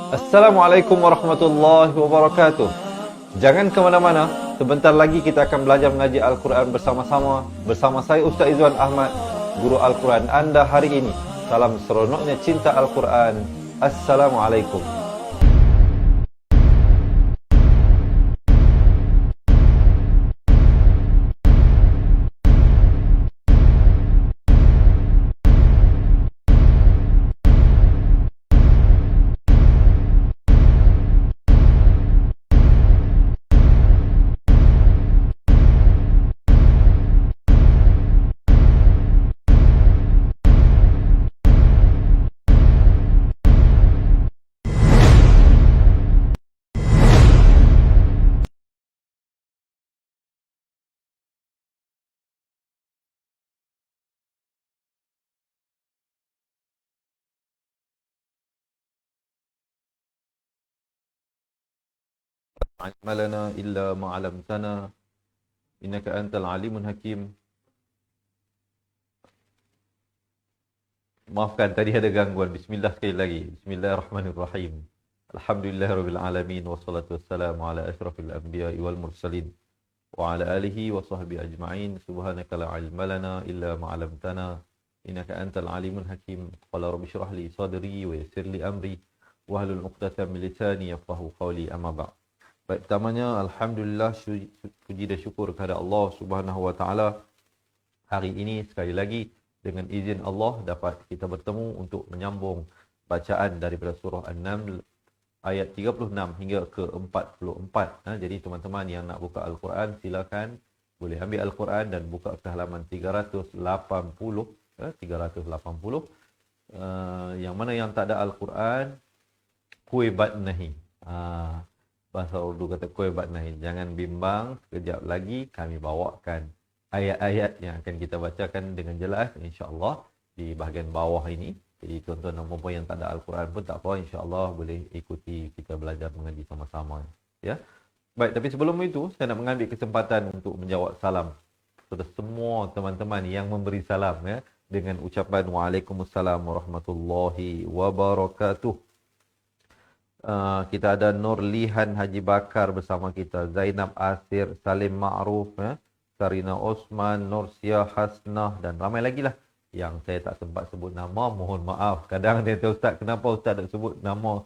Assalamualaikum warahmatullahi wabarakatuh. Jangan ke mana-mana. Sebentar lagi kita akan belajar mengaji Al-Quran bersama-sama. Bersama saya Ustaz Izwan Ahmad, Guru Al-Quran anda hari ini. Salam seronoknya cinta Al-Quran. Assalamualaikum. Malana illa ma'alamtana innaka antal alimun hakim. Maafkan tadi ada gangguan. Bismillah sekali lagi. Bismillahirrahmanirrahim. Alhamdulillahirabbil alamin wassalatu wassalamu ala asyrafil anbiya'i wal mursalin wa ala alihi wa sahbihi ajma'in. Subhanaka la ilma lana illa ma 'allamtana innaka antal alimul hakim. Qala rabbi shrah li sadri wa yassir li amri wahlul 'uqdatam min lisani yafqahu qawli, amma ba'd. Baik, pertamanya alhamdulillah, puji dan syukur kepada Allah Subhanahu wa taala. Hari ini sekali lagi dengan izin Allah dapat kita bertemu untuk menyambung bacaan daripada surah An-Naml ayat 36 hingga ke 44. Jadi teman-teman yang nak buka Al-Quran, silakan boleh ambil Al-Quran dan buka ke halaman 380. 380. Yang mana yang tak ada Al-Quran, kuih batnahi. Bahasa Urdu kata kuih batnahi. Jangan bimbang, sekejap lagi kami bawakan ayat-ayat yang akan kita bacakan dengan jelas insya-Allah di bahagian bawah ini. Jadi tuan-tuan dan puan-puan yang tak ada Al-Quran pun tak apa, insya-Allah boleh ikuti kita belajar mengaji sama-sama, ya. Baik, tapi sebelum itu saya nak mengambil kesempatan untuk menjawab salam kepada semua teman-teman yang memberi salam, ya, dengan ucapan Waalaikumsalam warahmatullahi wabarakatuh. Kita ada Nurlihan Haji Bakar bersama kita, Zainab Asir, Salim Ma'ruf, ya, Sarina Osman, Nursia Hasnah dan ramai lagi lah yang saya tak sempat sebut nama, mohon maaf. Kadang dia kata, Ustaz, kenapa Ustaz tak sebut nama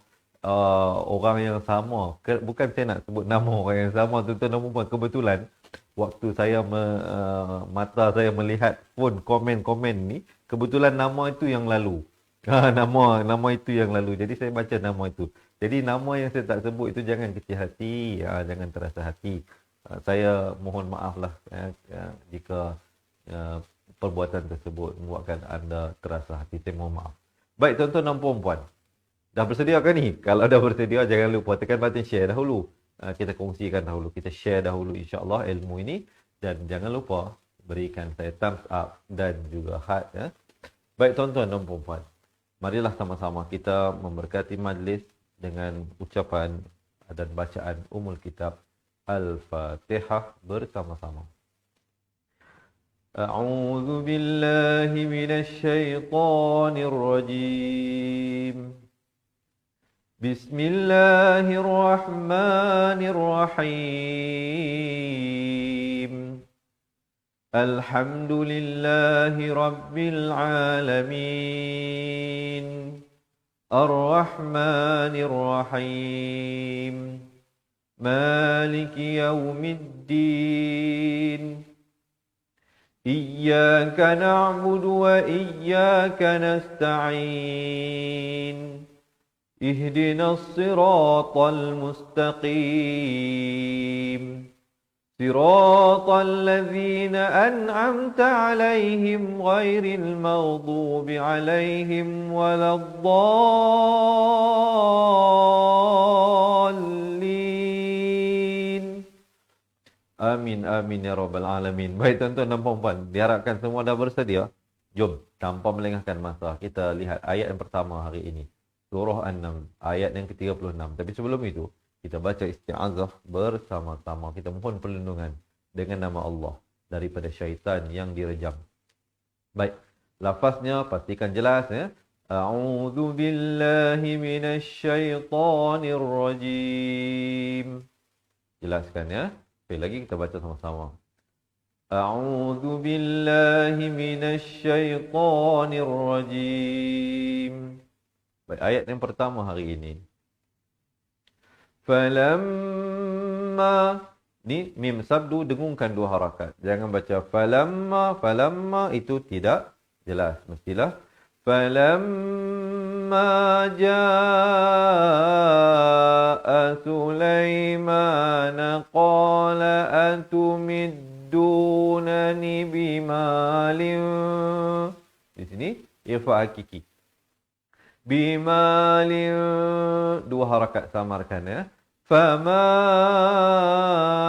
orang yang sama? Bukan saya nak sebut nama orang yang sama, tuan-tuan dan puan. Kebetulan waktu saya mata saya melihat phone komen-komen ni, kebetulan nama itu yang lalu. Nama itu yang lalu. Jadi saya baca nama itu. Jadi nama yang saya tak sebut itu jangan kecil hati, jangan terasa hati. Saya mohon maaf lah jika perbuatan tersebut membuatkan anda terasa hati. Saya mohon maaf. Baik, tuan-tuan dan puan-puan, dah bersedia ke ni? Kalau dah bersedia, jangan lupa tekan button share dahulu. Kita kongsikan dahulu, kita share dahulu insya-Allah ilmu ini, dan jangan lupa berikan saya thumbs up dan juga heart, ya. Baik, tuan-tuan dan puan-puan, marilah sama-sama kita memberkati majlis dengan ucapan dan bacaan Ummul Kitab Al-Fatihah bersama-sama. A'udzu billahi minasy syaithanir rajim. Bismillahirrahmanirrahim. Alhamdulillahi rabbil alamin. Ar-Rahmanir Rahim. Maliki yaumiddin. Iyyaka na'budu wa iyyaka nasta'in. Ihdinas siratal mustaqim. Siratal ladzina an'amta 'alaihim ghairil maghdubi 'alaihim waladdallin. Amin, amin ya rabbal alamin. Baik, tuan-tuan dan puan-puan, diharapkan semua dah bersedia. Jom, tanpa melengahkan masa, kita lihat ayat yang pertama hari ini. Surah An-Naml, ayat yang ke-36. Tapi sebelum itu, kita baca isti'azah bersama-sama. Kita mohon perlindungan dengan nama Allah daripada syaitan yang direjam. Baik, lafaznya pastikan jelas, ya. A'udzu billahi minasy syaithanir rajim. Jelaskan ya. Sekali lagi kita baca sama-sama. A'udzu billahi minasy syaithanir rajim. Baik, ayat yang pertama hari ini. Falamma, ni mim sabdu dengungkan dua harakat. Jangan baca falamma itu tidak jelas. Mestilah falamma jaa Sulaiman qala atumiddunani bimalin. Di sini irfa hakiki. Bimalin, dua harakat samarkan ya. Fama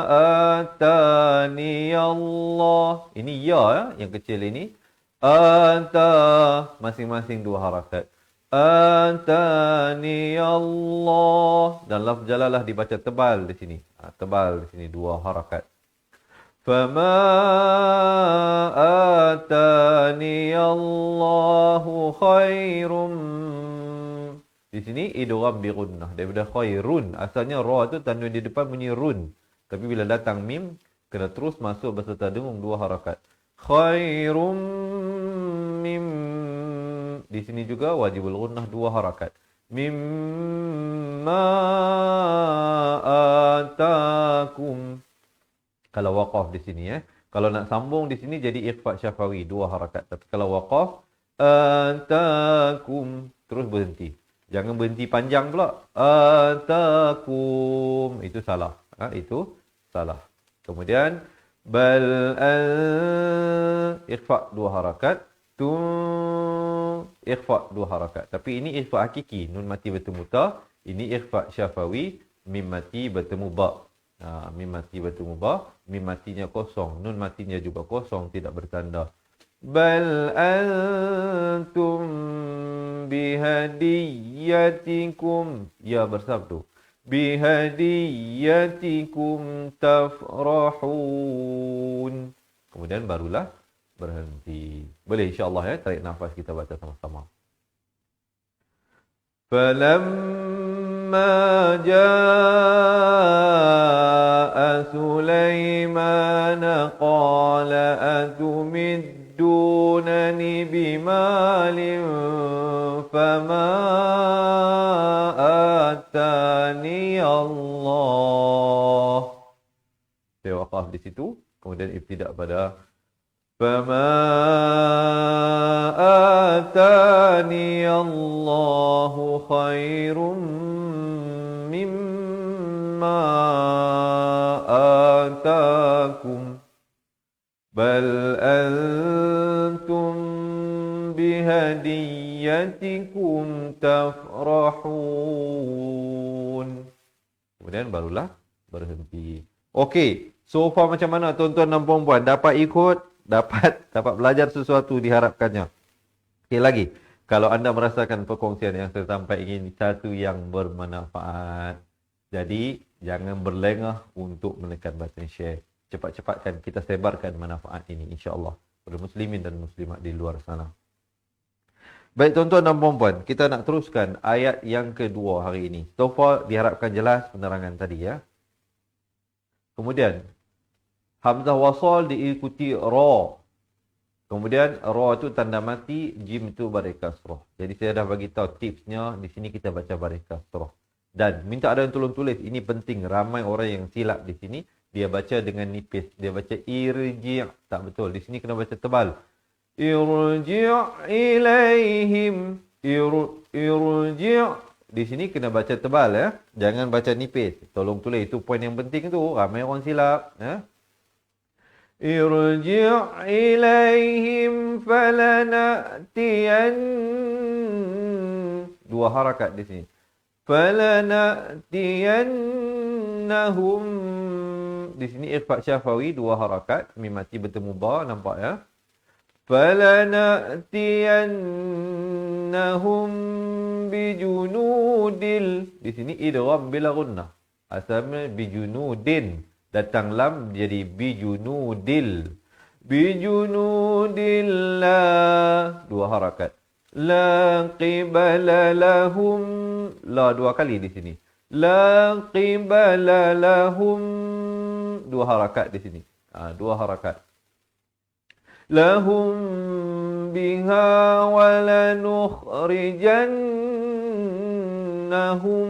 atani Allah. Ini ya yang kecil ini. Ata, masing-masing dua harakat. Atani Allah. Dan lafz jalalah dibaca tebal di sini. Tebal di sini dua harakat. Fama atani Allahu khairum. Di sini idgham bi gunnah daripada khairun. Asalnya ra tu tanwin di depan bunyi run. Tapi bila datang mim kena terus masuk beserta dengung dua harakat. Khairum mim. Di sini juga wajibul gunnah dua harakat. Mimma atakum. Kalau waqaf di sini ya. Kalau nak sambung di sini jadi ikhfa syafawi dua harakat. Tapi kalau waqaf atakum terus berhenti. Jangan berhenti panjang pula. Atakum itu salah. Itu salah. Kemudian bal ikhfa dua harakat. Tu ikhfa dua harakat. Tapi ini ikhfa hakiki, nun mati bertemu ta. Ini ikhfa syafawi, mim mati bertemu ba. Mim mati bertemu ba, mim matinya kosong, nun matinya juga kosong, tidak bertanda. Bal antum bihadiyatikum, ya bersabdu. Bihadiyatikum tafrahun. Kemudian barulah berhenti. Boleh insya-Allah ya, tarik nafas kita baca sama-sama. Falamma jaa Sulaiman qala atumiddunani bimalin fama atani Allah. Saya waqaf di situ, kemudian ibtidak pada fama atani Allahu khairum mimma atakum bal antum bihadiyatikum tafrahun. Kemudian barulah berhenti. Okey, so far macam mana tuan-tuan dan puan-puan? Dapat ikut? Dapat belajar sesuatu diharapkannya. Okey lagi, kalau anda merasakan perkongsian yang saya sampaikan ini satu yang bermanfaat, jadi jangan berlengah untuk menekan button share. Cepat-cepatkan kita sebarkan manfaat ini insya-Allah kepada muslimin dan muslimat di luar sana. Baik tuan-tuan dan puan-puan, kita nak teruskan ayat yang kedua hari ini. So far diharapkan jelas penerangan tadi ya. Kemudian hamzah wasal diikuti ra. Kemudian ra tu tanda mati, jim tu baris kasrah. Jadi saya dah bagi tahu tipsnya, di sini kita baca baris kasrah. Dan minta ada yang tolong tulis, ini penting, ramai orang yang silap di sini, dia baca dengan nipis, dia baca irji', tak betul. Di sini kena baca tebal. Irji' ilaihim, irji'. Di sini kena baca tebal ya. Jangan baca nipis. Tolong tulis, itu poin yang penting tu, ramai orang silap ya. Irji' ilaihim falana'tiyan. Dua harakat di sini. Falana'tiyannahum. Di sini ikhfa syafawi dua harakat, mim mati bertemu ba, nampak ya. Falana'tiyannahum bijunudil. Di sini idgham bila gunnah. Asalnya bijunudin. Datang lam jadi bijunudil. Bijunudillah. Dua harakat. La qibala lahum. La dua kali di sini. La qibala lahum. Dua harakat di sini. Dua harakat. Lahum biha walanukhrijannahum.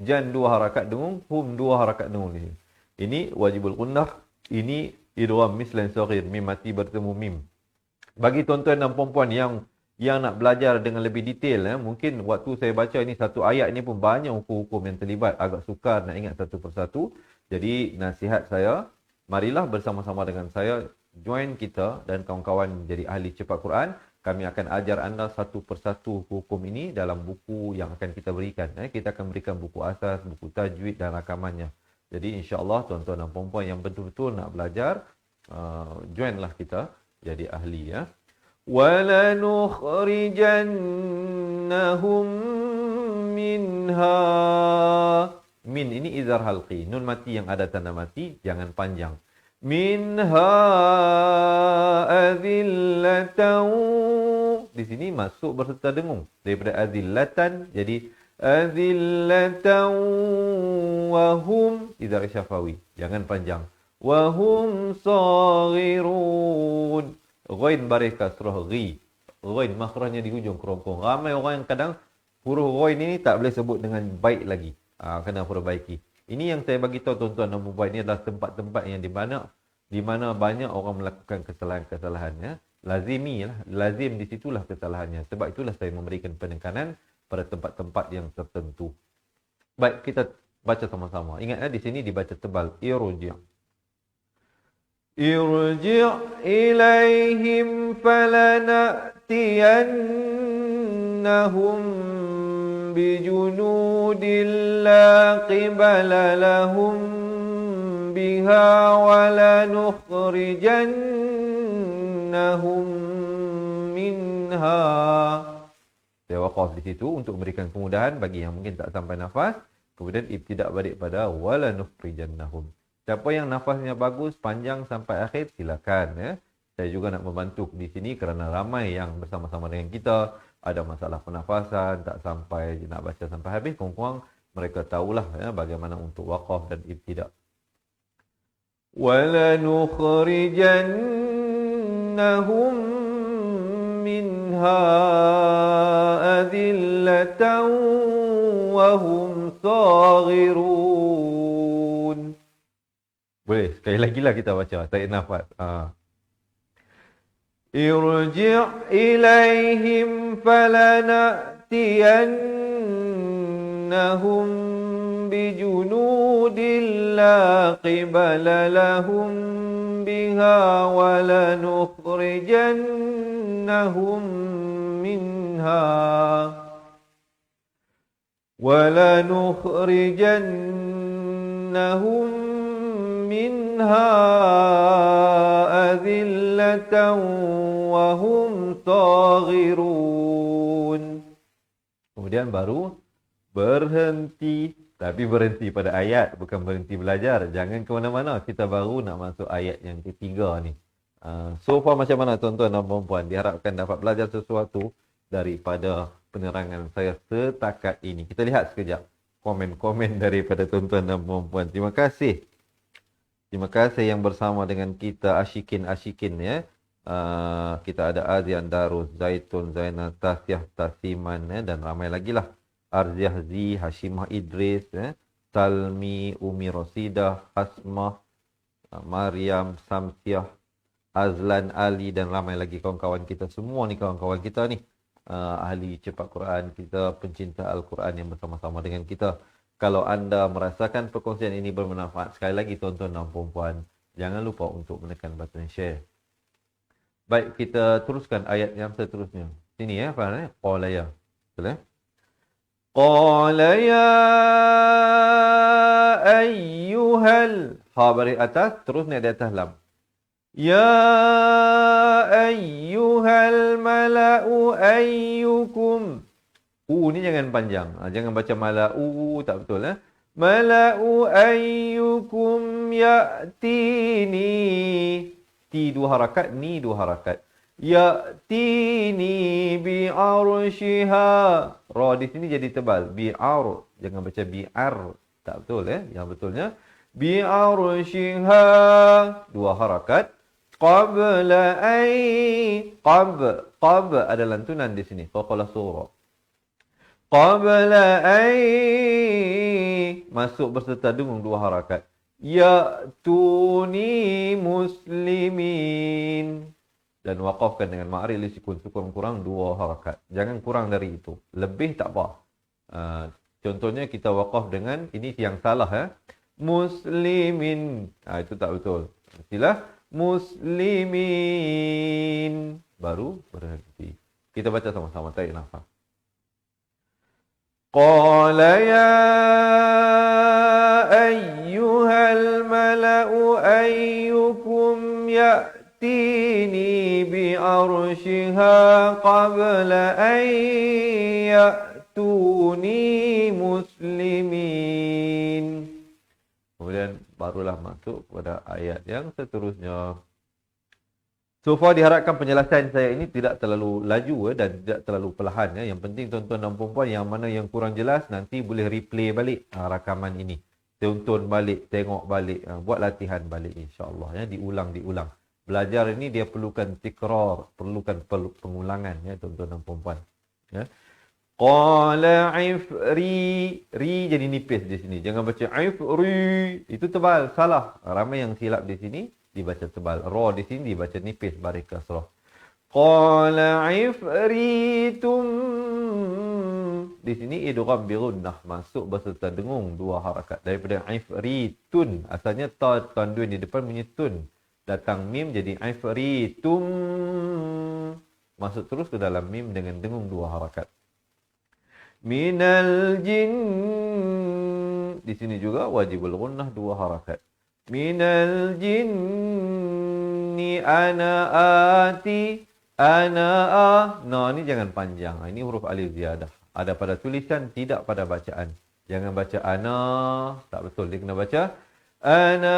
Jan dua harakat dengung, hum dua harakat dengung di sini. Ini wajibul gunnah, ini idgham mislan saghir, mim mati bertemu mim. Bagi tuan-tuan dan puan-puan yang nak belajar dengan lebih detail, mungkin waktu saya baca ini satu ayat ini pun banyak hukum-hukum yang terlibat, agak sukar nak ingat satu persatu. Jadi nasihat saya, marilah bersama-sama dengan saya join kita dan kawan-kawan jadi ahli cepat Quran. Kami akan ajar anda satu persatu hukum ini dalam buku yang akan kita berikan. Kita akan berikan buku asas, buku tajwid dan rakamannya. Jadi insya-Allah tuan-tuan dan puan-puan yang betul-betul nak belajar, joinlah kita jadi ahli ya. وَلَنُخْرِجَنَّهُمْ مِنْهَا. Min ini izhar halqi. Nun mati yang ada tanda mati, jangan panjang. Minha azillatan. Di sini masuk berserta dengung. Daripada azillatan jadi azillatan wahum izhar syafawi. Jangan panjang. Wahum saghirun. Ghain baris kasrah ghi. Ghain makhrajnya di hujung kerongkong. Ramai orang yang kadang huruf ghain ini tak boleh sebut dengan baik lagi. Kena perbaiki. Ini yang saya bagi tahu tuan-tuan dan puan-puan, ini adalah tempat-tempat yang di mana banyak orang melakukan kesalahan-kesalahan ya. Lazim di situlah kesalahannya. Sebab itulah saya memberikan penekanan pada tempat-tempat yang tertentu. Baik, kita baca sama-sama. Ingat di sini dibaca tebal. Irji' ilaihim falana'tiyannahum bijunudin la qibala lahum biha walanukhrijannahum minha. Saya waqaf di situ untuk memberikan kemudahan bagi yang mungkin tak sampai nafas. Kemudian ibtidak balik pada walanukhrijannahum. Siapa yang nafasnya bagus, panjang sampai akhir, silakan ya. Saya juga nak membantu di sini kerana ramai yang bersama-sama dengan kita ada masalah pernafasan, tak sampai nak baca sampai habis, kurang-kurang mereka tahulah ya, bagaimana untuk waqaf dan ibtidak. وَلَنُخْرِجَنَّهُمْ مِنْهَا أَذِلَّةً وَهُمْ صَاغِرُونَ. Boleh, sekali lagi lah kita baca, tarik nafas. Irji' ilaihim falana'tiyannahum bijunudin la qibala lahum biha walanukhrijannahum minha adillatan wa hum saghirun. Kemudian baru berhenti. Tapi berhenti pada ayat, bukan berhenti belajar. Jangan ke mana-mana. Kita baru nak masuk ayat yang ketiga ni. So far macam mana tuan-tuan dan puan-puan? Diharapkan dapat belajar sesuatu daripada penerangan saya setakat ini. Kita lihat sekejap komen-komen daripada tuan-tuan dan puan-puan. Terima kasih. Terima kasih yang bersama dengan kita, Asyikin ya. Kita ada Azian Darus, Zaitun, Zainal, Tasyah, Tasiman dan ramai lagi lah. Arziah Zi, Hashimah Idris, Salmi, Umi Rosidah, Hasmah, Maryam, Samsiah, Azlan Ali dan ramai lagi kawan-kawan kita. Semua ni kawan-kawan kita ni. Ahli cepat Quran kita, pencinta Al-Quran yang bersama-sama dengan kita. Kalau anda merasakan perkongsian ini bermanfaat, sekali lagi tuan-tuan dan puan-puan, jangan lupa untuk menekan button share. Baik, kita teruskan ayat yang seterusnya. Sini ya, Faham? Qala ya. Betul ya? Qala ya ayyuhal. Ha baris atas, terus naik di atas lam. Ya ayyuhal mala'u ayyukum. Ni jangan panjang. Jangan baca mala'u, tak betul ya. Mala'u ayyukum ya'tini. Ti dua harakat, ni dua harakat. Ya'tini bi'arshiha. Ra di sini jadi tebal. Bi'ar. Jangan baca bi'ar. Tak betul Yang betulnya bi'arshiha. Dua harakat. Qabla ay. Qab ada lantunan di sini. Qaqala surah. Qabla ay. Masuk berserta dengung dua harakat. Ya'tuni muslimin. Dan waqafkan dengan ma'ri li sukun kurang dua harakat. Jangan kurang dari itu. Lebih tak apa. Contohnya kita waqaf dengan ini yang salah muslimin. Itu tak betul. Mestilah muslimin. Baru berhenti. Kita baca sama-sama. Tarik nafas. Qala ya ayyuhal mala'u ayyukum ya'tini bi'arshiha qabla an ya'tuni muslimin. Kemudian barulah masuk kepada ayat yang seterusnya. So far diharapkan penjelasan saya ini tidak terlalu laju dan tidak terlalu perlahan. Yang penting tuan-tuan dan puan-puan yang mana yang kurang jelas nanti boleh replay balik rakaman ini. Tonton balik, tengok balik, buat latihan balik insya-Allah diulang. Belajar ini dia perlukan tikrar, perlukan pengulangan tuan-tuan dan puan-puan. Qala ifri, ri jadi nipis di sini. Jangan baca ifri, itu tebal, salah. Ramai yang silap di sini dibaca tebal. Ra di sini dibaca nipis baris kasrah. Qala ifritum. Di sini idgham bi gunnah, masuk berserta dengung dua harakat. Daripada ifritun, asalnya ta tanduin di depan bunyi tun. Datang mim jadi ifritum. Masuk terus ke dalam mim dengan dengung dua harakat. Minal jin. Di sini juga wajibul gunnah dua harakat. Minal jinni ana ati ni jangan panjang. Ini huruf alif ziyadah. Ada pada tulisan, tidak pada bacaan. Jangan baca ana, tak betul. Dia kena baca ana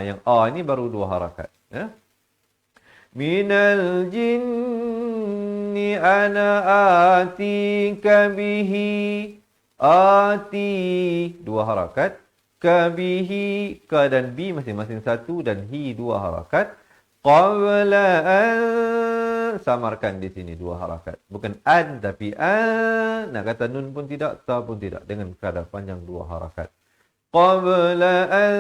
yang a ini baru dua harakat. Minal jinni ana atika bihi. Ati dua harakat. Kabihi, ka dan bi masing-masing satu dan hi dua harakat. Qabla an, samarkan di sini dua harakat. Bukan an tapi an. Nak kata nun pun tidak, ta pun tidak, dengan kadar panjang dua harakat. Qabla an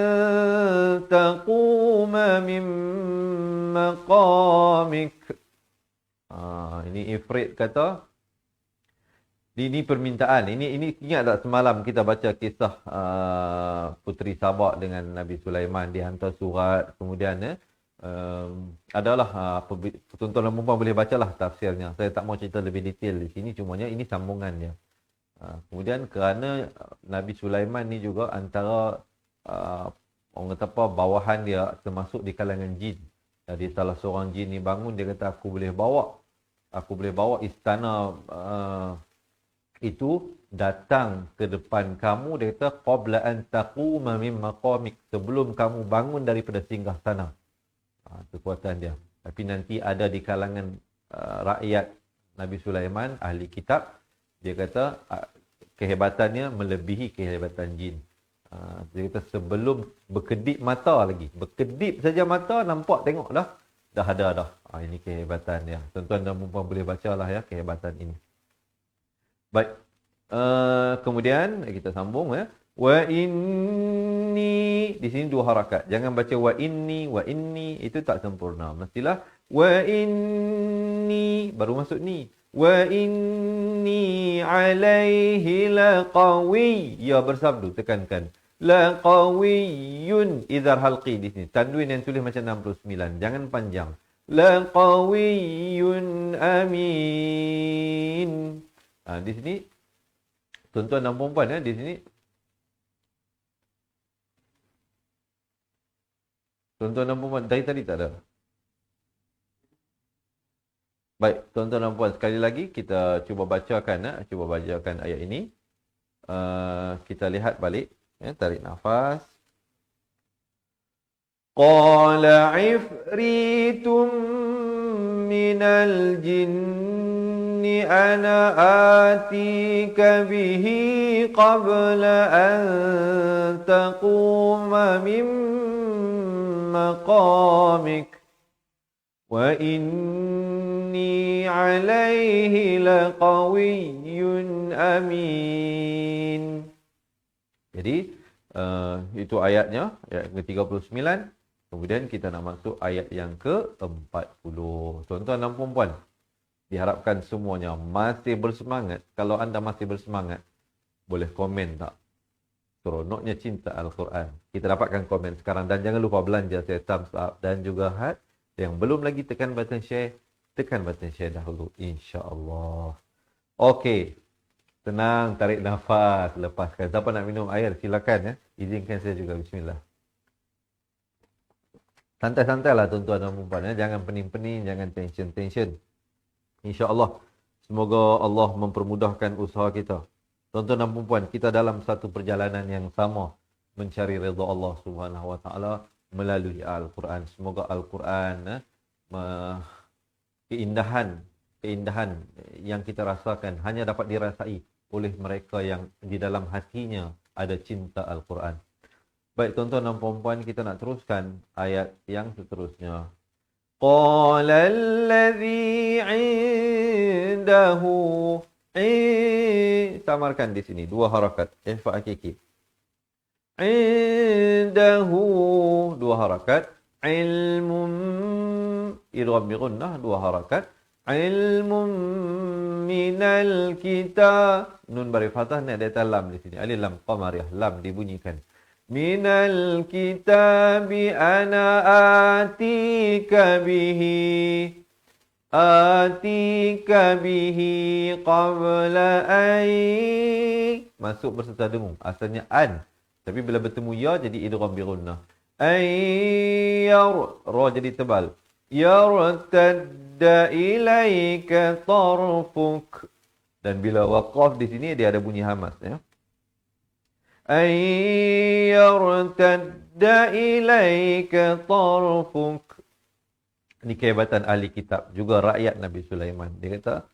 taquma min maqamik. Ini ifrit kata. Ini permintaan. Ini ingat tak semalam kita baca kisah Puteri Sabak dengan Nabi Sulaiman. Dia hantar surat. Kemudian adalah tuan-tuan dan puan boleh bacalah tafsirnya. Saya tak mau cerita lebih detail di sini. Cumanya ini sambungannya. Kemudian kerana Nabi Sulaiman ni juga antara orang kata apa, bawahan dia termasuk di kalangan jin. Jadi salah seorang jin ni bangun, dia kata aku boleh bawa istana itu datang ke depan kamu. Dia kata qabla an taquma min maqamik, sebelum kamu bangun daripada singgah sana. Kekuatan dia. Tapi nanti ada di kalangan rakyat Nabi Sulaiman, ahli kitab, dia kata kehebatannya melebihi kehebatan jin. Dia kata sebelum berkedip mata lagi. Berkedip saja mata, nampak tengok dah. Dah ada dah. Ini kehebatan dia. Tuan-tuan dan puan boleh bacalah kehebatan ini. Baik. Kemudian kita sambung Wa inni, di sini dua harakat. Jangan baca wa inni, itu tak sempurna. Mestilah wa inni baru masuk ni. Wa inni alaihi laqawi. Ya bersabdu, tekankan. Laqawiyun, izhar halqi di sini. Tanwin yang tulis macam 69. Jangan panjang. Laqawiyun amin. Di sini tuan-tuan dan puan-puan di sini tuan-tuan dan puan-puan dari tadi tak ada. Baik, tuan-tuan dan puan, sekali lagi kita cuba bacakan ayat ini. Kita lihat balik, tarik nafas. Qala ifritum minal jinni ana atika bihi qabla an taquma min maqamik wa inni alaihi laqawiyyun amin. Jadi itu ayatnya, ayat ke-39. Kemudian kita nak masuk ayat yang ke-40. Tuan-tuan dan puan-puan, diharapkan semuanya masih bersemangat. Kalau anda masih bersemangat, boleh komen tak? Seronoknya cinta Al-Quran. Kita dapatkan komen sekarang. Dan jangan lupa belanja saya thumbs up dan juga heart. Yang belum lagi tekan button share, tekan button share dahulu. InsyaAllah. Okey. Tenang, tarik nafas, lepaskan. Siapa nak minum air, silakan ya. Izinkan saya juga. Bismillah. Santai-santailah tuan-tuan dan puan-puan ya. Jangan pening-pening, jangan tension-tension. InsyaAllah. Semoga Allah mempermudahkan usaha kita. Tuan-tuan dan puan-puan, kita dalam satu perjalanan yang sama mencari redha Allah Subhanahu Wa Taala melalui Al-Quran. Semoga Al-Quran keindahan yang kita rasakan hanya dapat dirasai oleh mereka yang di dalam hatinya ada cinta Al-Quran. Baik tuan-tuan dan puan-puan, kita nak teruskan ayat yang seterusnya. Qala allazi 'indahu samarkan di sini dua harakat ifa hakiki. 'Indahu dua harakat, ilmun idgham bi gunnah dua harakat, ilmun minal kitab, nun bari fathah ni ada lam di sini, alif lam qamariyah, lam dibunyikan. Minal kitabi ana atika bihi qabla ay, masuk berserta dengung. Asalnya an, tapi bila bertemu ya jadi idgham bi gunnah. Ayyar, ra jadi tebal. Yartadda ilaika tarfuk. Dan bila waqaf di sini dia ada bunyi hamas ya. Ayyartadda ilaika tarfuk. Ini kehebatan ahli kitab, juga rakyat Nabi Sulaiman. Dia kata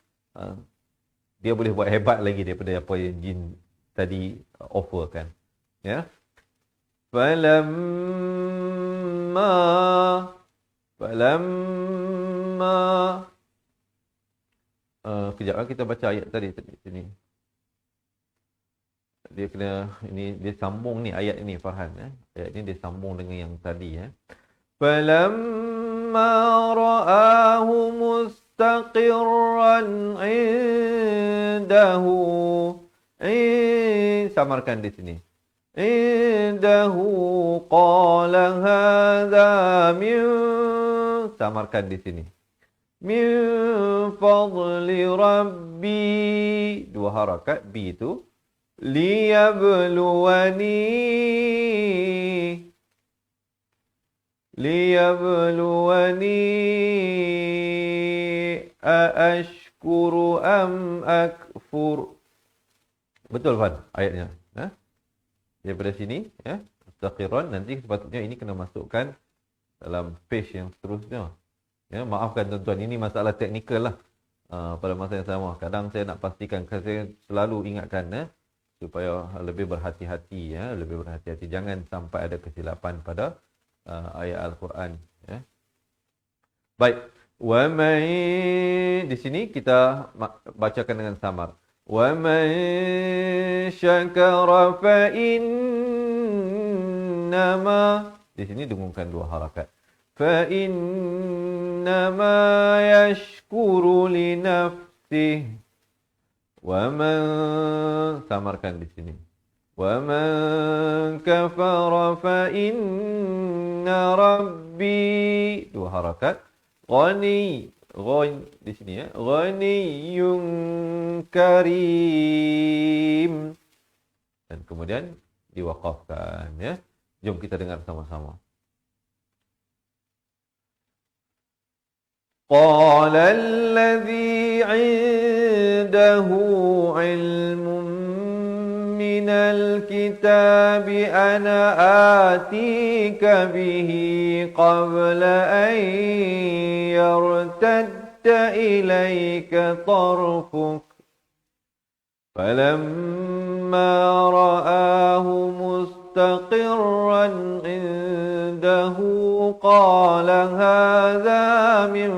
dia boleh buat hebat lagi daripada apa yang jin tadi offerkan. Ya. Falamma kejap kita baca ayat tadi sini. Dia kena ini dia sambung ni ayat ini Farhan ya. Ayat ini dia sambung dengan yang tadi ya. Falamma ra'ahu mustaqirran 'indahu. Samarkan di sini. Indahu qala hadza min, samarkan di sini. Min fadli rabbi, dua harakat bi itu liyabluwani aashkuru am akfur. Betul Fan ayatnya. Daripada sini ya, mustaqiran, nanti sepatutnya ini kena masukkan dalam page yang seterusnya. Ya, maafkan tuan-tuan, ini masalah teknikal lah. Pada masa yang sama, kadang saya nak pastikan, saya selalu ingatkan supaya lebih berhati-hati ya, lebih berhati-hati, jangan sampai ada kesilapan pada ayat Al-Quran ya. Baik, wa man, di sini kita bacakan dengan samar. Wa man syakara fa innama, di sini dengungkan dua harakat. Fa innama yashkuru li nafsihi. Wa man, samarkan di sini. Wa man kafara fa inna rabbi, dua harakat. Ghani, ghain di sini ya. Ghaniyyun karim. Dan kemudian diwaqafkan ya. Jom kita dengar sama-sama. Qala alladhi 'indahu 'ilmun min الكتاب أنا آتيك به قبل أن يرتد إليك طرفك فلما رآه مستقرا عنده قال هذا من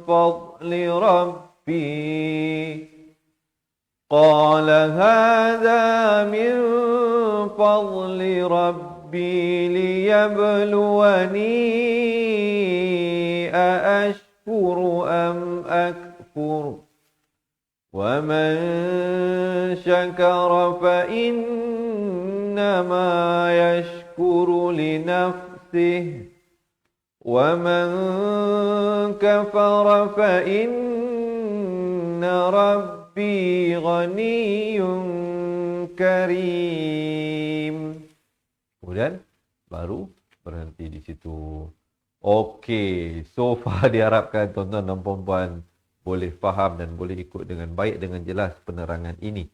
فضل ربي قال هذا من فضل ربي ليبلوني أأشكر أم أكفر ومن شكر فإنما يشكر لنفسه ومن كفر فإن ربي غني كريم. Kemudian baru berhenti di situ. Okey, so far diharapkan tuan-tuan dan puan-puan boleh faham dan boleh ikut dengan baik, dengan jelas penerangan ini.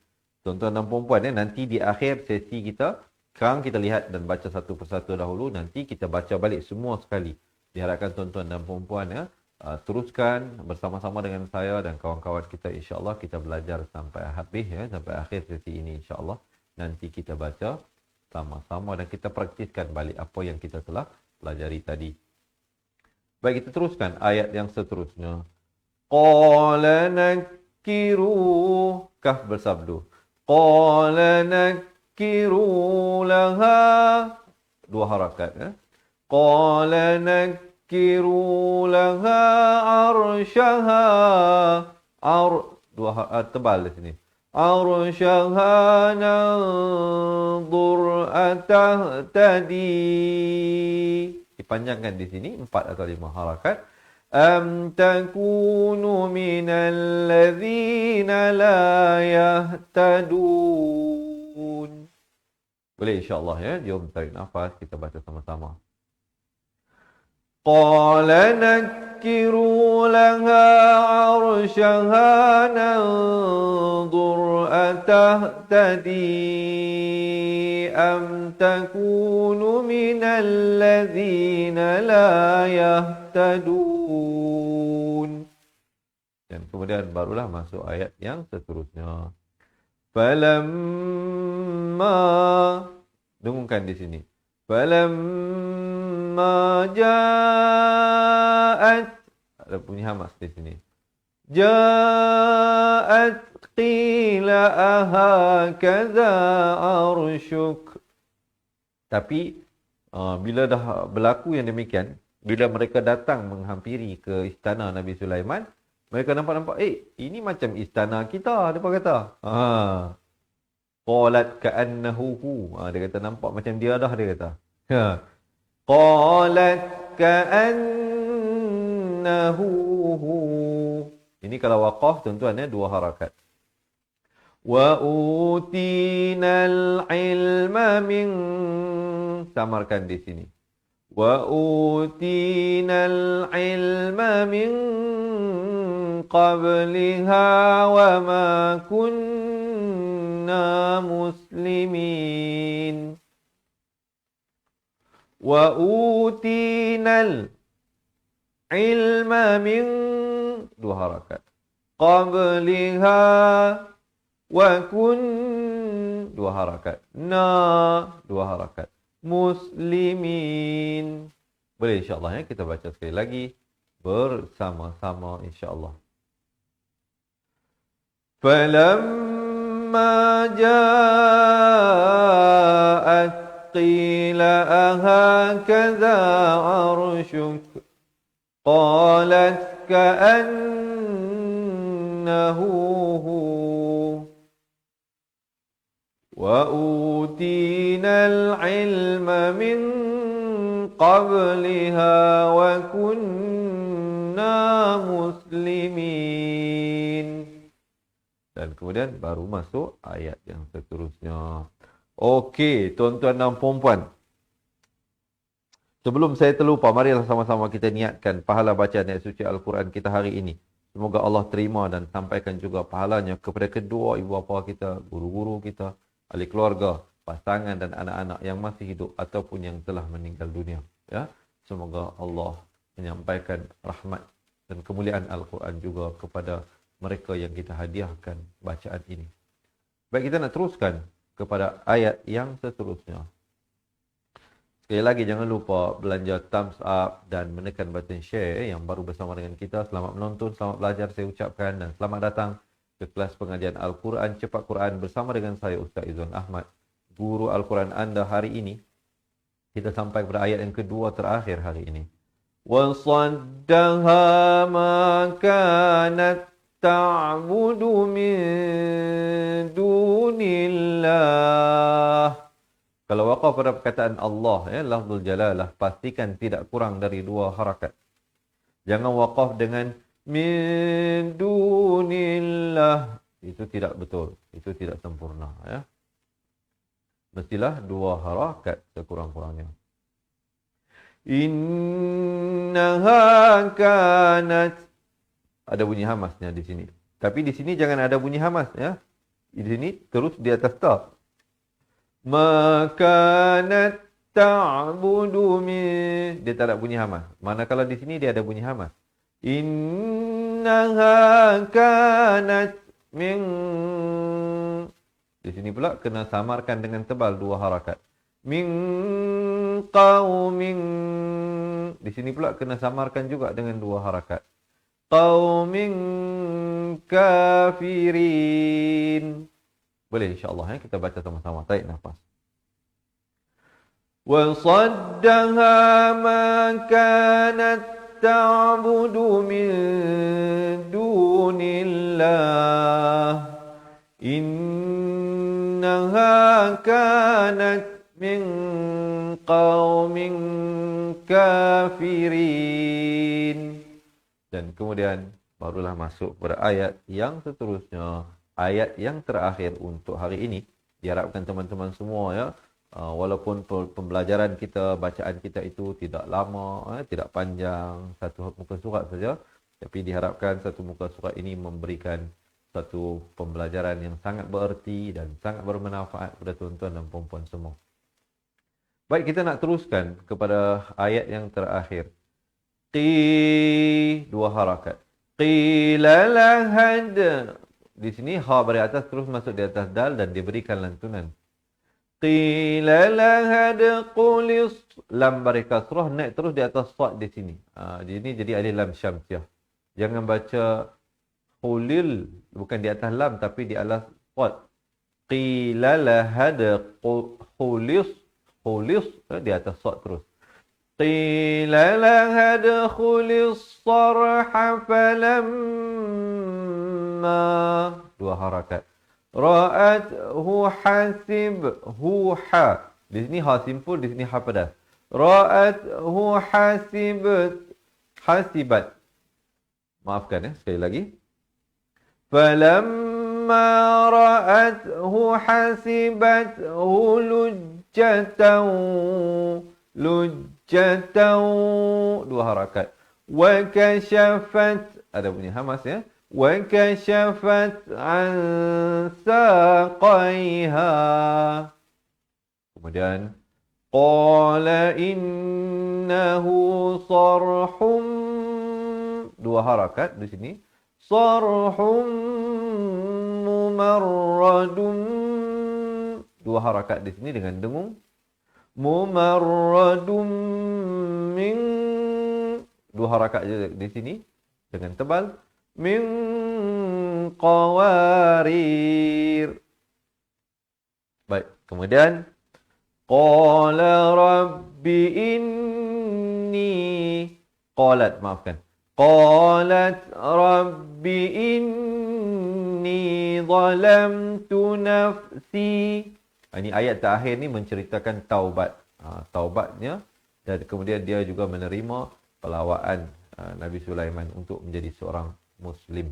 Tuan-tuan dan puan-puan, nanti di akhir sesi kita, sekarang kita lihat dan baca satu persatu dahulu, nanti kita baca balik semua sekali. Diharapkan tuan-tuan dan puan-puan teruskan bersama-sama dengan saya dan kawan-kawan kita, insya-Allah kita belajar sampai habis sampai akhir sesi ini, insya-Allah. Nanti kita baca sama-sama dan kita praktiskan balik apa yang kita telah pelajari tadi. Baik, kita teruskan ayat yang seterusnya. Qala nakiru, kaf bersabdu. Qala nakiru laha, dua harakat. Qala nakiru laha arsyaha, dua tebal di sini. Arsyaha nanzur atahtadi. Dipanjangkan di sini 4 atau 5 harakat. Am takunu minal ladzina la yahtadun. Boleh insya-Allah ya. Jom tarik nafas, kita baca sama-sama. Qala nakiru laha arsyaha nanzur atahtadi am takunu minal ladzina la yahtadun. Dan kemudian barulah masuk ayat yang seterusnya. Falamma, dengungkan di sini. Falamma ja'at, ada bunyi hamas di sini. Ja'at qila ahakaza arsyuk. Tapi bila dah berlaku yang demikian, bila mereka datang menghampiri ke istana Nabi Sulaiman, mereka nampak-nampak, ini macam istana kita, dia kata. Qalat ka'annahu hu. Dia kata nampak macam dia dah, dia kata. Qalat ka'annahu hu. Ini kalau waqaf tuan-tuan dua harakat. Wa utinal ilma min, samarkan di sini. Wa utinal ilma min qabliha wa ma kunna muslimin. Wa utinal ilma min, dua harakat. Qabliha wa kun, dua harakat. Na, dua harakat. Muslimin. Boleh insya-Allah ya, kita baca sekali lagi bersama-sama insya-Allah. Falamma ja'at qila ahakaza arsyuk qalat ka'annahu hu wa utinal ilma min qabliha wa kunna muslimin. Dan kemudian baru masuk ayat yang seterusnya. Okey, tuan-tuan dan puan-puan. Sebelum saya terlupa, marilah sama-sama kita niatkan pahala bacaan ayat suci Al-Quran kita hari ini. Semoga Allah terima dan sampaikan juga pahalanya kepada kedua ibu bapa kita, guru-guru kita, ahli keluarga, pasangan dan anak-anak yang masih hidup ataupun yang telah meninggal dunia. Ya, semoga Allah menyampaikan rahmat dan kemuliaan Al-Quran juga kepada mereka yang kita hadiahkan bacaan ini. Baik, kita nak teruskan kepada ayat yang seterusnya. Sekali lagi jangan lupa belanja thumbs up dan menekan button share yang baru bersama dengan kita. Selamat menonton, selamat belajar saya ucapkan dan selamat datang ke kelas pengajian Al-Quran Cepat Quran bersama dengan saya Ustaz Izwan Ahmad, guru Al-Quran anda hari ini. Kita sampai kepada ayat yang kedua terakhir hari ini. وَصَدَّهَا مَا كَانَتْ تَعْبُدُ مِن دُونِ اللَّهِ. Kalau waqaf pada perkataan Allah, ya, lafzul jalalah, pastikan tidak kurang dari 2 harakat. Jangan waqaf dengan min dunillah. Itu tidak betul. Itu tidak sempurna. Ya. Mestilah 2 harakat sekurang-kurangnya. Innaha kanat. Ada bunyi hamasnya di sini. Tapi di sini jangan ada bunyi hamas. Ya. Di sini terus di atas ta. Makanat ta'budu min. Dia tak ada bunyi hamas. Manakala di sini dia ada bunyi hamas. Innaha kanat min. Di sini pula kena samarkan dengan tebal 2 harakat. Min qaumin. Di sini pula kena samarkan juga dengan 2 harakat. Qaumin kafirin. Boleh insya-Allah, ya, kita baca sama-sama. Tarik nafas. Wa saddaha ma kanat ta'budu min dunillah. Innaha kanat min qaumin kafirin. Dan kemudian barulah masuk pada ayat yang seterusnya. Ayat yang terakhir untuk hari ini. Diharapkan teman-teman semua, ya, walaupun pembelajaran kita, bacaan kita itu tidak lama, tidak panjang, satu muka surat saja, tapi diharapkan satu muka surat ini memberikan satu pembelajaran yang sangat bererti dan sangat bermanfaat kepada tuan-tuan dan puan-puan semua. Baik, kita nak teruskan kepada ayat yang terakhir. 2 harakat. Qila lahad. Di sini ha beri atas terus masuk di atas dal dan diberikan lantunan. Qila lahad qulis. Lam beri kasrah naik terus di atas sad di sini. Di sini jadi alif lam syamsiah. Jangan baca qulil, bukan di atas lam tapi di atas sad. Qila lahad qulis. Qulis di atas sad terus. Qila lahad qulis sarha falamma. 2 harakat. Ra'athu hasibhu ha. Di sini ha simpul, di sini ha padas. Ra'athu hasibat. Maafkan, ya, sekali lagi. Falamma ra'athu hasibathu lujjatan. 2 harakat. Wa kashafat. Ada bunyi hamas, ya. وَكَشَفَتْ عَنْ سَاقَيْهَا. Kemudian qala innahu sarhum. 2 harakat di sini. Sarhum mumarradum. 2 harakat di sini dengan dengung. Mumarradum min. 2 harakat di sini dengan tebal. Min qawarir. Baik, kemudian qala rabbi inni. Qalat, maafkan. Qalat rabbi inni zalamtu nafsi. Ini ayat terakhir ni menceritakan taubat. Taubatnya, dan kemudian dia juga menerima pelawaan Nabi Sulaiman untuk menjadi seorang Muslim.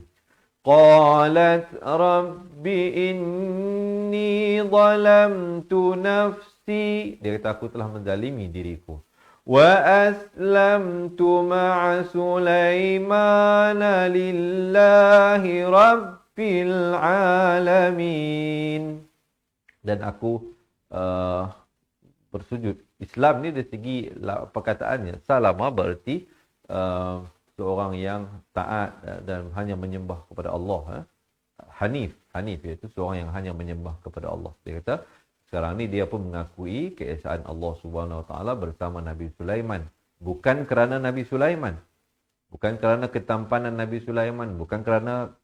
Qalat rabbi inni zalamtu nafsi. Dia kata aku telah menzalimi diriku. Wa aslamtu ma'a Sulaiman lillahi rabbil alamin. dan aku bersujud. Islam ni dari segi perkataannya, salama berarti seorang yang taat dan hanya menyembah kepada Allah. Hanif iaitu seorang yang hanya menyembah kepada Allah. Dia kata sekarang ni dia pun mengakui keesaan Allah Subhanahu Wa Taala bersama Nabi Sulaiman. Bukan kerana Nabi Sulaiman, bukan kerana ketampanan Nabi Sulaiman, bukan kerana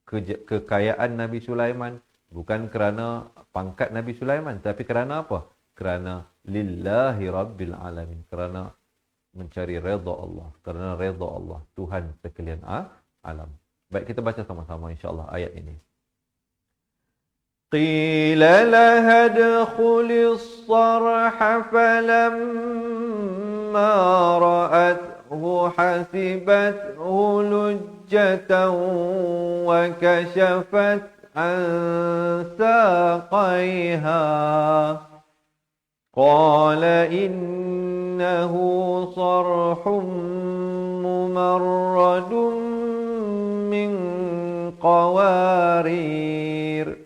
kekayaan Nabi Sulaiman, bukan kerana pangkat Nabi Sulaiman, tapi kerana apa? Kerana lillahi rabbil alamin, kerana mencari redha Allah, kerana redha Allah, Tuhan sekalian alam. Baik, kita baca sama-sama insya-Allah ayat ini. Qila laha adkhulis sarha falamma ra'athu hasibathu lujjatan wa kashafat an saqaiha qala innahu sarhun mumarradun min qawarir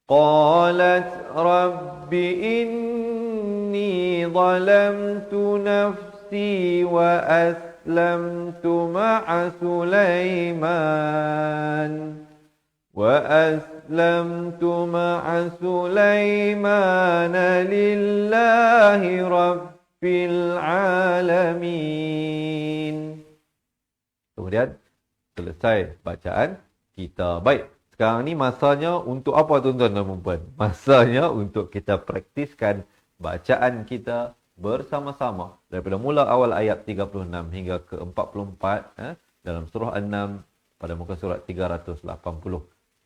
qalat rabbi inni zalamtu nafsi wa aslamtu ma'a Sulaiman lillahi rabbil alamin. Kemudian selesai bacaan kita. Baik, sekarang ni masanya untuk apa tuan-tuan dan puan? Masanya untuk kita praktiskan bacaan kita bersama-sama daripada mula awal ayat 36 hingga ke 44 dalam surah An-Naml pada muka surat 380.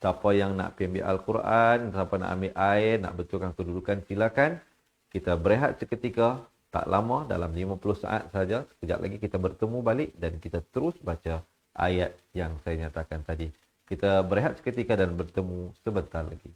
Siapa yang nak pergi ambil Al-Quran, siapa nak ambil air, nak betulkan kedudukan, silakan. Kita berehat seketika, tak lama, dalam 50 saat saja. Sekejap lagi kita bertemu balik dan kita terus baca ayat yang saya nyatakan tadi. Kita berehat seketika dan bertemu sebentar lagi.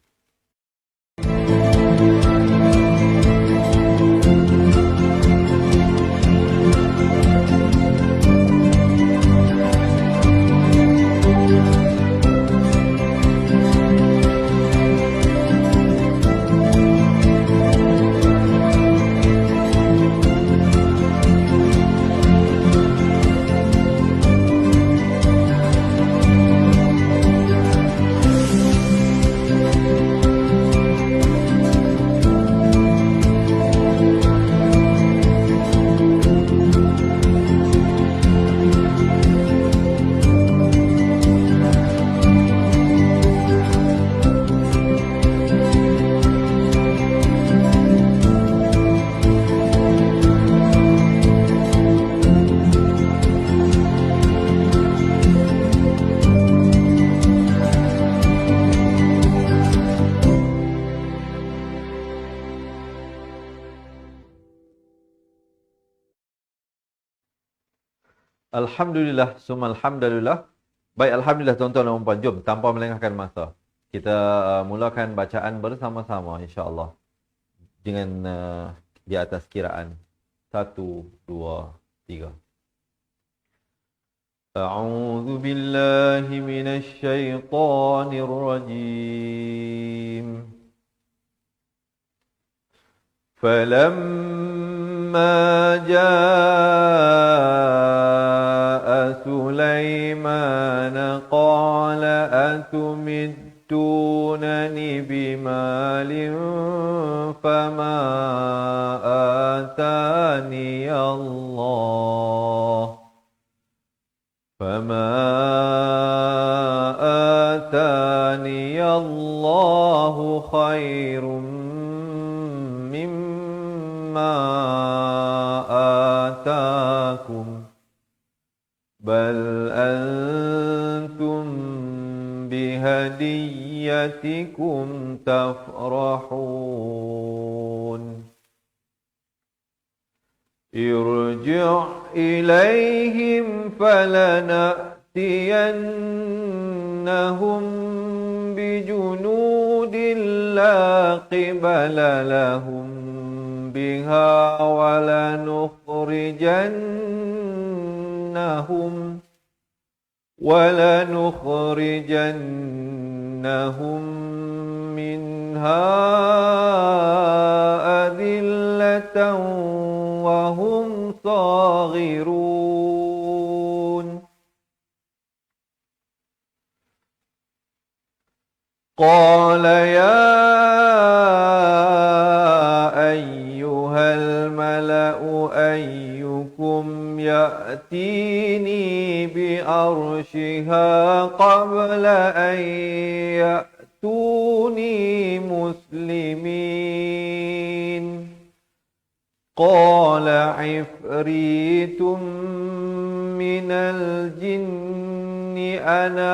Alhamdulillah, summa alhamdulillah. Baik, alhamdulillah tuan-tuan dan puan. Jom, tanpa melengahkan masa, kita mulakan bacaan bersama-sama insya-Allah dengan di atas kiraan 1 2 3. A'udzu billahi minasy syaithanir rajim. فلما جاء سليمان قال أتمدونني بمال فما آتاني الله خير آتاكم بل أنتم بهديتكم تفرحون ارجع إليهم فلنأتينهم بجنود لا قبل لهم بها وَلَنُخْرِجَنَّهُمْ مِنْهَا أَذِلَّةً وَهُمْ صَاغِرُونَ قَالَ يَا أَيُّهَا الْمَلَأُ أَيُّكُمْ يَأْتِينِي بِعَرْشِهَا قَبْلَ أَن يَأْتُونِي مُسْلِمِينَ قَالَ عِفْرِيتٌ مِّنَ الْجِنِّ أَنَا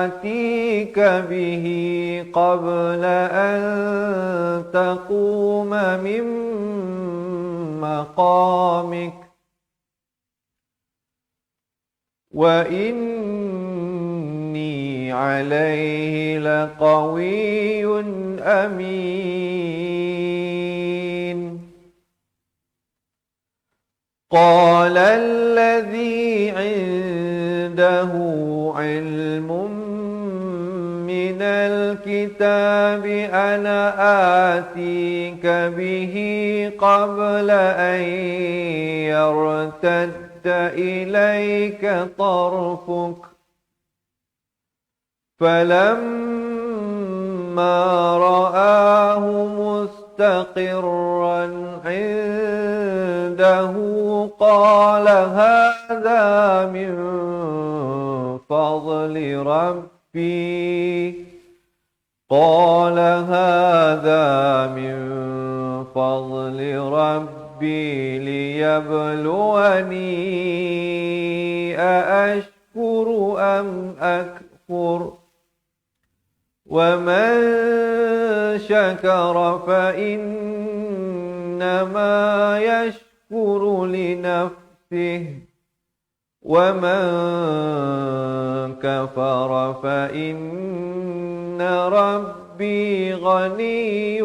آتِيكَ بِهِ قَبْلَ أَن تَقُومَ مِن مَّقَامِكَ وَإِنِّي عَلَيْهِ لَقَوِيٌّ أَمِينٌ قَالَ الَّذِي عِندَهُ عِلْمٌ مِّنَ الْكِتَابِ أَنَا آتِيكَ بِهِ قَبْلَ أَن يَرْتَدَّ إِلَيْكَ طَرْفُكَ فَلَمَّا رَآهُ مُسْتَقِرًّا عِندَهُ قَالَ هَذَا مِن فَضْلِ رَبِّي لِيَبْلُوَنِي أَأَشْكُرُ أَمْ أَكْفُرُ وَمَن شَكَرَ فَإِنَّمَا يَشْكُرُ لِنَفْسِهِ وَمَن كَفَرَ فَإِنَّ رَبِّي غَنِيٌّ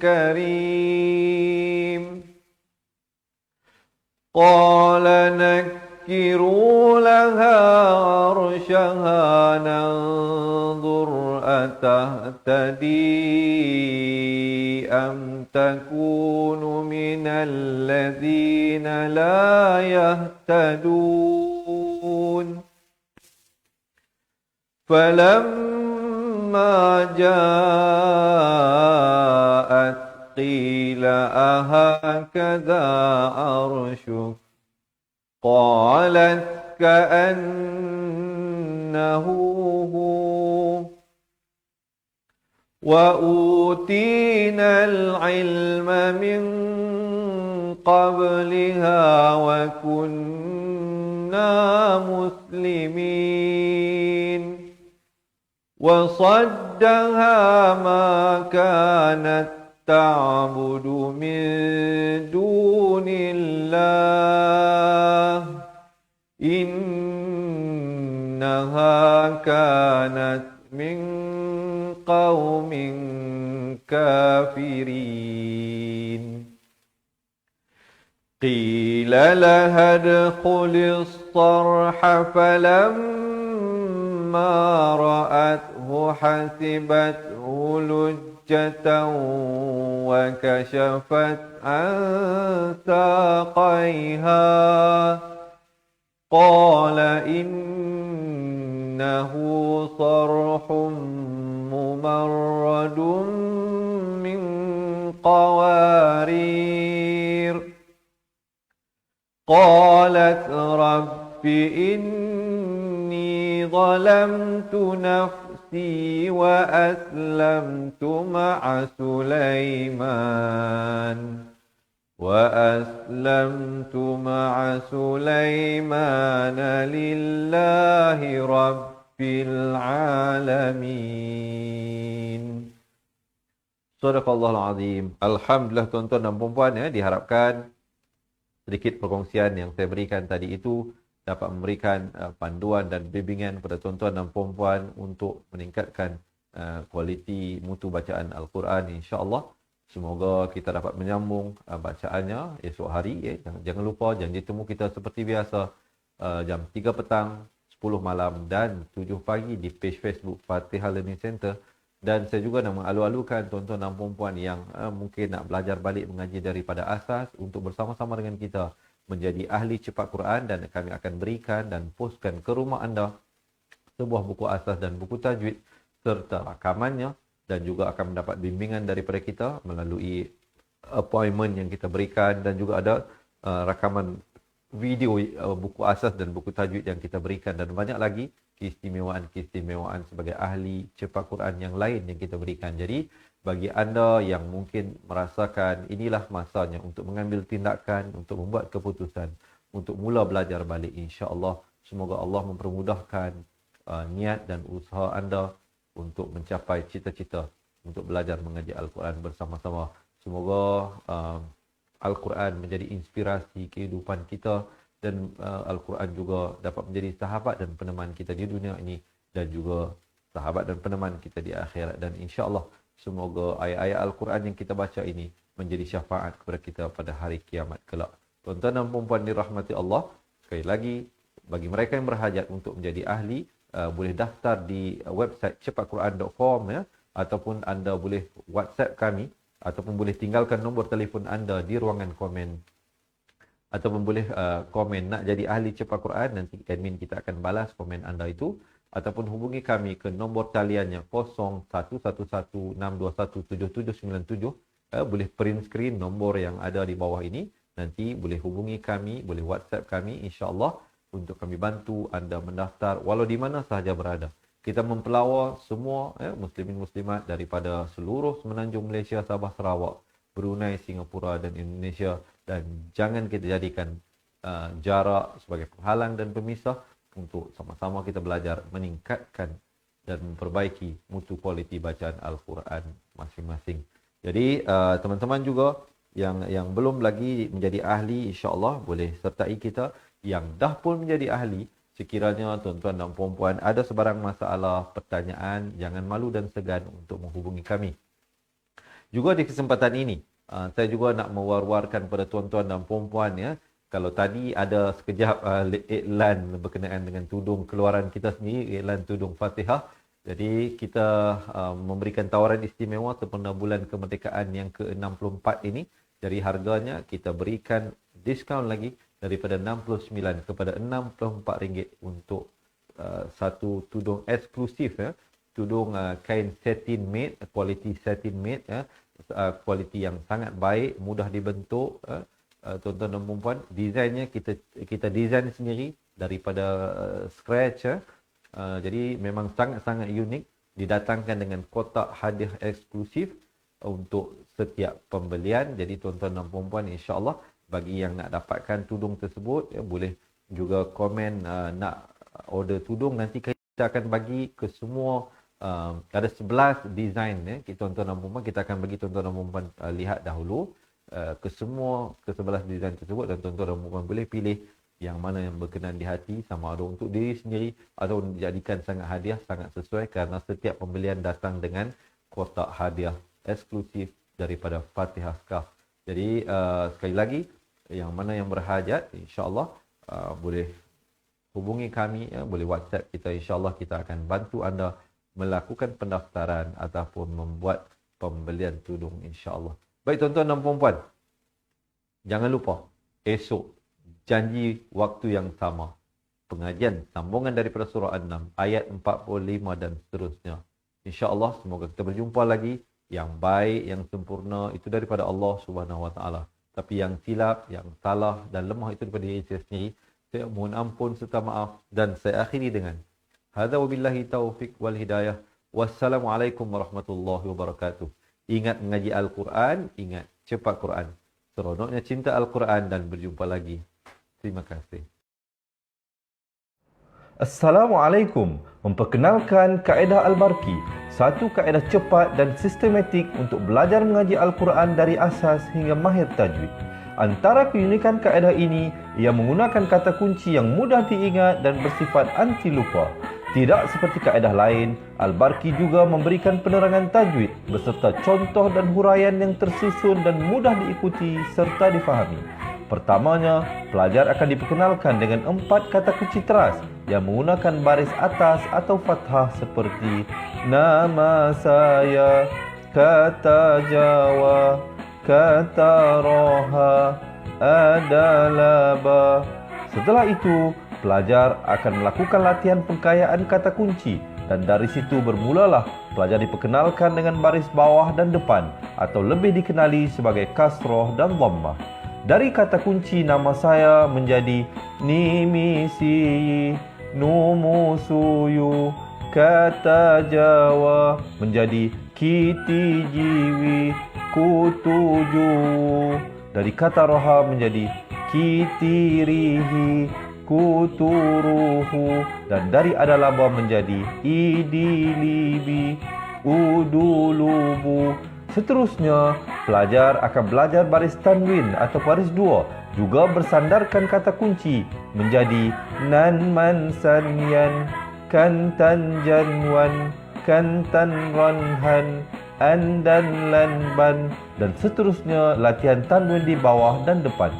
كَرِيمٌ قَالَ نَكِّرُوا لَهَا عَرْشَهَا نَنظُرْ أَتَهْتَدِي أَمْ تَكُونُ مِنَ الَّذِينَ لَا يَهْتَدُونَ فَلَمَّا جَاءَتْ قِيلَ أَهَكَذَا عَرْشُكِ قَالَتْ كَأَنَّهُ هُوَ وَأُوتِينَا الْعِلْمَ مِنْ قَبْلِهَا وَكُنَّا مُسْلِمِينَ وَصَدَّهَا مَا كَانَتْ تَعْبُدُ مِن دُونِ اللَّهِ إِنَّهَا كَانَتْ مِن قَوْمٍ كَافِرِينَ قِيلَ لَهَا ادْخُلِي الصَّرْحَ فَلَمَّا رَأَتْهُ حَسِبَتْهُ لُجَّةً وَكَشَفَتْ عَن سَاقَيْهَا قَالَ إِنَّهُ صَرْحٌ مُّمَرَّدٌ مِّن قَوَارِيرَ قَالَتْ رَبِّ إِنِّي ظَلَمْتُ نَفْسِي وَأَسْلَمْتُ مَعَ سُلَيْمَانَ لِلَّهِ رَبِّ الْعَالَمِينَ. Sadaqallahul Azim. Alhamdulillah tuan-tuan dan puan-puan, diharapkan sedikit perkongsian yang saya berikan tadi itu dapat memberikan panduan dan bimbingan kepada tuan-tuan dan puan-puan untuk meningkatkan kualiti mutu bacaan Al-Quran, insya-Allah. Semoga kita dapat menyambung bacaannya esok hari. Jangan lupa janji temu kita seperti biasa jam 3 petang, 10 malam dan 7 pagi di page Facebook Fatihah Learning Center. Dan saya juga nak mengalu-alukan tuan-tuan dan puan-puan yang mungkin nak belajar balik mengaji daripada asas untuk bersama-sama dengan kita menjadi ahli cepat Quran, dan kami akan berikan dan postkan ke rumah anda sebuah buku asas dan buku tajwid serta rakamannya, dan juga akan mendapat bimbingan daripada kita melalui appointment yang kita berikan, dan juga ada rakaman video buku asas dan buku tajwid yang kita berikan, dan banyak lagi keistimewaan-keistimewaan sebagai ahli cepat Quran yang lain yang kita berikan. Jadi bagi anda yang mungkin merasakan inilah masanya untuk mengambil tindakan, untuk membuat keputusan, untuk mula belajar balik, insya-Allah semoga Allah mempermudahkan niat dan usaha anda untuk mencapai cita-cita untuk belajar mengaji Al-Quran bersama-sama. Semoga Al-Quran menjadi inspirasi kehidupan kita, dan Al-Quran juga dapat menjadi sahabat dan peneman kita di dunia ini, dan juga sahabat dan peneman kita di akhirat. Dan insya-Allah semoga ayat-ayat Al-Quran yang kita baca ini menjadi syafaat kepada kita pada hari kiamat kelak. Tuan-tuan dan puan-puan dirahmati Allah, sekali lagi bagi mereka yang berhajat untuk menjadi ahli, boleh daftar di website cepatquran.com ya, ataupun anda boleh WhatsApp kami, ataupun boleh tinggalkan nombor telefon anda di ruangan komen, ataupun boleh komen nak jadi ahli cepat Quran, nanti admin kita akan balas komen anda itu, ataupun hubungi kami ke nombor taliannya 011162179797. Boleh print screen nombor yang ada di bawah ini, nanti boleh hubungi kami, boleh WhatsApp kami, insya-Allah untuk kami bantu anda mendaftar walau di mana sahaja berada. Kita mempelawar semua muslimin muslimat daripada seluruh semenanjung Malaysia, Sabah, Sarawak, Brunei, Singapura dan Indonesia, dan jangan kita jadikan jarak sebagai penghalang dan pemisah untuk sama-sama kita belajar meningkatkan dan memperbaiki mutu kualiti bacaan Al-Quran masing-masing. Jadi teman-teman juga yang belum lagi menjadi ahli, insya-Allah boleh sertai kita. Yang dah pun menjadi ahli, sekiranya tuan-tuan dan puan-puan ada sebarang masalah, pertanyaan, jangan malu dan segan untuk menghubungi kami. Juga di kesempatan ini, saya juga nak mewar-warkan kepada tuan-tuan dan puan-puan ya, kalau tadi ada sekejap iklan berkenaan dengan tudung keluaran kita sendiri, iklan tudung Fatihah. Jadi kita memberikan tawaran istimewa sempena bulan kemerdekaan yang ke-64 ini. Jadi harganya kita berikan diskaun lagi daripada 69 kepada RM64 untuk satu tudung eksklusif ya. Tudung kain satin made, kualiti satin made ya. Kualiti yang sangat baik, mudah dibentuk tuan-tuan dan puan-puan. Desainnya kita desain sendiri daripada scratch ya. Jadi memang sangat-sangat unik, didatangkan dengan kotak hadiah eksklusif untuk setiap pembelian. Jadi tuan-tuan dan puan-puan, insya-Allah bagi yang nak dapatkan tudung tersebut ya, boleh juga komen nak order tudung. Nanti kita akan bagi ke semua ada 11 design ya, tuan-tuan dan puan-puan. Kita akan bagi tuan-tuan dan puan-puan lihat dahulu ke 11 design tersebut, dan tuan-tuan dan puan-puan boleh pilih yang mana yang berkenan di hati, sama ada untuk diri sendiri atau dijadikan sangat hadiah, sangat sesuai, kerana setiap pembelian datang dengan kotak hadiah eksklusif daripada Fatihah Scarf. Jadi sekali lagi, yang mana yang berhajat, insya-Allah boleh hubungi kami ya, boleh WhatsApp kita, insya-Allah kita akan bantu anda melakukan pendaftaran ataupun membuat pembelian tudung, insya-Allah. Baik tuan-tuan dan puan-puan, jangan lupa esok janji waktu yang sama, pengajian sambungan daripada surah An-Naml ayat 45 dan seterusnya. Insya-Allah semoga kita berjumpa lagi. Yang baik, yang sempurna itu daripada Allah Subhanahu Wa Taala. Tapi yang silap, yang salah dan lemah itu daripada diri saya sendiri. Saya mohon ampun serta maaf, dan saya akhiri dengan hadza wabillahi taufik wal hidayah. Wassalamualaikum warahmatullahi wabarakatuh. Ingat mengaji Al-Quran, ingat cepat Quran. Seronoknya cinta Al-Quran, dan berjumpa lagi. Terima kasih. Assalamualaikum. Memperkenalkan kaedah Al-Barki, satu kaedah cepat dan sistematik untuk belajar mengaji Al-Quran dari asas hingga mahir tajwid. Antara keunikan kaedah ini, ia menggunakan kata kunci yang mudah diingat dan bersifat anti lupa. Tidak seperti kaedah lain, Al-Barki juga memberikan penerangan tajwid beserta contoh dan huraian yang tersusun dan mudah diikuti serta difahami. Pertamanya, pelajar akan diperkenalkan dengan 4 kata kunci teras yang menggunakan baris atas atau fathah seperti nama saya, kata Jawa, kata Roha, adalah ba. Setelah itu, pelajar akan melakukan latihan pengkayaan kata kunci dan dari situ bermulalah pelajar diperkenalkan dengan baris bawah dan depan atau lebih dikenali sebagai kasroh dan dhammah. Dari kata kunci nama saya menjadi nimisi, numusuyu, kata Jawa menjadi kiti jiwi, kutuju. Dari kata roha menjadi kitirihi, kuturuhu. Dan dari adalaba menjadi idilibi, udulubu. Seterusnya, pelajar akan belajar baris tanwin atau baris dua, juga bersandarkan kata kunci menjadi nan man sanyan, kantan janwan, kantan ranhan, andan lanban, dan seterusnya latihan tanwin di bawah dan depan.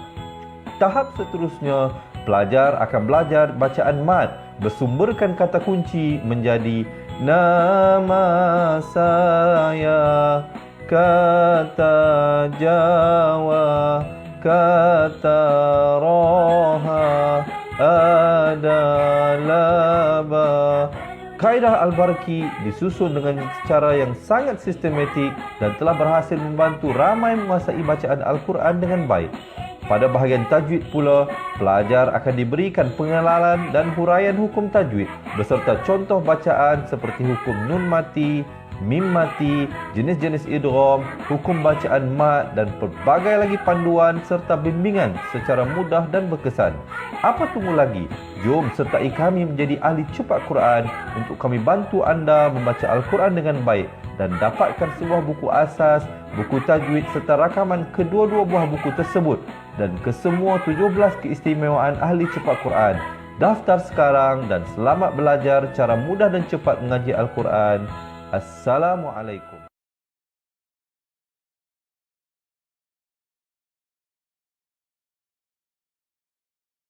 Tahap seterusnya, pelajar akan belajar bacaan mad, bersumberkan kata kunci menjadi nama saya, kata Jawa, kata Roha, adalah ba. Kaedah Al-Barki disusun dengan cara yang sangat sistematik dan telah berhasil membantu ramai menguasai bacaan Al-Quran dengan baik. Pada bahagian tajwid pula, pelajar akan diberikan pengenalan dan huraian hukum tajwid beserta contoh bacaan seperti hukum nun mati, mim mati, jenis-jenis idgham, hukum bacaan mad dan pelbagai lagi panduan serta bimbingan secara mudah dan berkesan. Apa tunggu lagi? Jom sertai kami menjadi ahli cepat Quran untuk kami bantu anda membaca Al-Quran dengan baik dan dapatkan sebuah buku asas, buku tajwid serta rakaman kedua-dua buah buku tersebut dan kesemua 17 keistimewaan ahli cepat Quran. Daftar sekarang dan selamat belajar cara mudah dan cepat mengaji Al-Quran. Assalamualaikum.